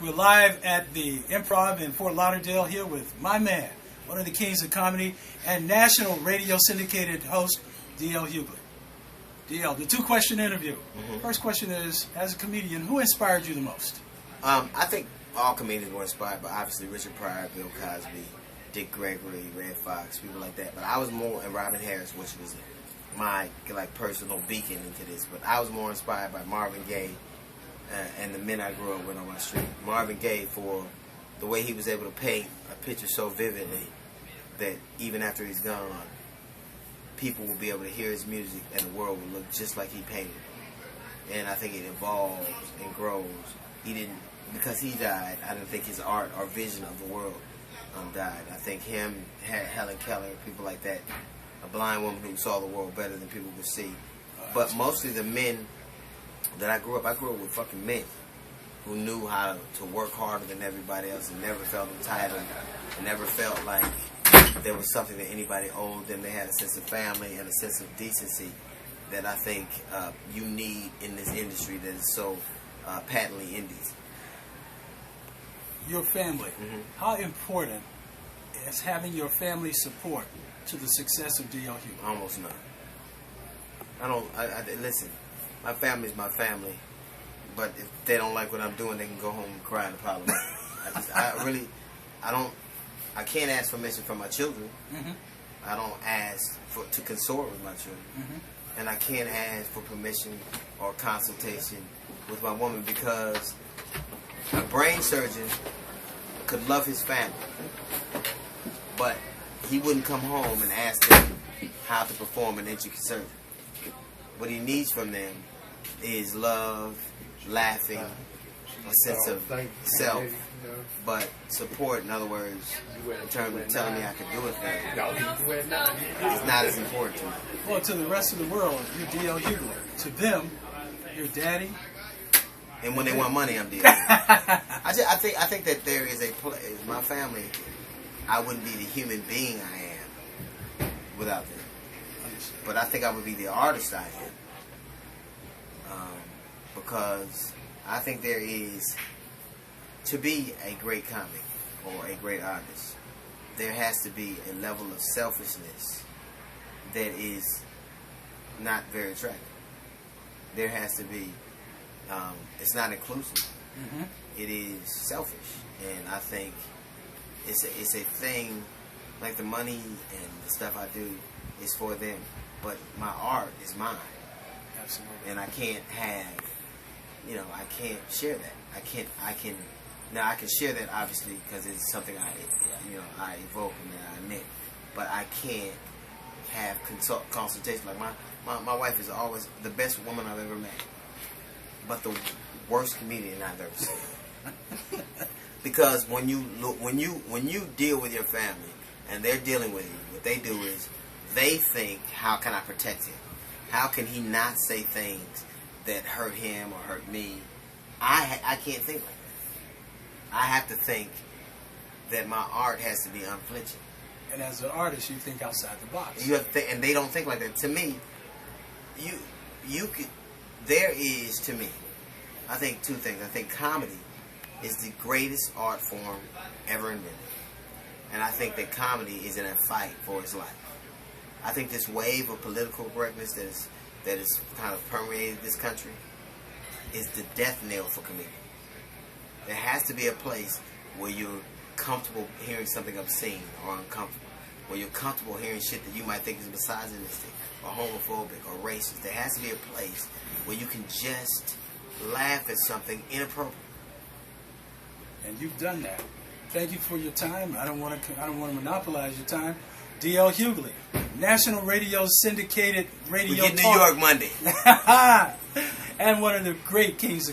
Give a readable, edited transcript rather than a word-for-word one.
We're live at the Improv in Fort Lauderdale here with my man, one of the kings of comedy and national radio syndicated host, DL Hughley. DL, the two-question interview. First question is, as a comedian, who inspired you the most? I think all comedians were inspired by, obviously, Richard Pryor, Bill Cosby, Dick Gregory, Red Fox, people like that. But I was more, and Robin Harris, which was my personal beacon into this. But I was more inspired by Marvin Gaye and the men I grew up with on my street. Marvin Gaye, for the way he was able to paint a picture so vividly that even after he's gone, people will be able to hear his music and the world will look just like he painted. And I think it evolves and grows. He didn't, because he died, I didn't think his art or vision of the world died. I think him, Helen Keller, people like that, a blind woman who saw the world better than people could see. But mostly the men that I grew up with fucking men who knew how to work harder than everybody else and never felt entitled and never felt like there was something that anybody owed them. They had a sense of family and a sense of decency that I think you need in this industry that is so patently indie. Your family. How important is having your family support to the success of DL Hughley? Almost none. Listen, my family's my family, but if they don't like what I'm doing, they can go home and cry and apologize. I can't ask permission from my children. I don't ask to consort with my children. And I can't ask for permission or consultation with my woman because a brain surgeon could love his family, but he wouldn't come home and ask them how to perform an intricate surgery. What he needs from them is love, laughing, a sense of self, but support, in other words, in terms of telling me I can do it better, is not as important to me. Well, to the rest of the world, you're DL Hughley. To them, you're daddy. And when they want money, I'm DL. I think that there is a place. My family, I wouldn't be the human being I am without them. But I think I would be the artist I am. Because I think there is, to be a great comic or a great artist, there has to be a level of selfishness that is not very attractive. There has to be, it's not inclusive. It is selfish. And I think it's a thing, like the money and the stuff I do is for them, but my art is mine. Absolutely. And I can't have, I can't share that. I can share that obviously because it's something I evoke and I admit, but I can't have consultation. Like my wife is always the best woman I've ever met, but the worst comedian I've ever seen. Because when you deal with your family and they're dealing with you, what they do is they think, how can I protect him? How can he not say things that hurt him or hurt me? I can't think like that. I have to think that my art has to be unflinching. And as an artist, you think outside the box. You have to and they don't think like that. To me, there is, to me, I think two things. I think comedy is the greatest art form ever invented. And I think that comedy is in a fight for its life. I think this wave of political correctness that is kind of permeated this country is the death knell for comedians. There has to be a place where you're comfortable hearing something obscene or uncomfortable, where you're comfortable hearing shit that you might think is misogynistic or homophobic or racist. There has to be a place where you can just laugh at something inappropriate. And you've done that. Thank you for your time. I don't want to monopolize your time. DL Hughley, national radio syndicated radio. We get New York Monday. And one of the great kings of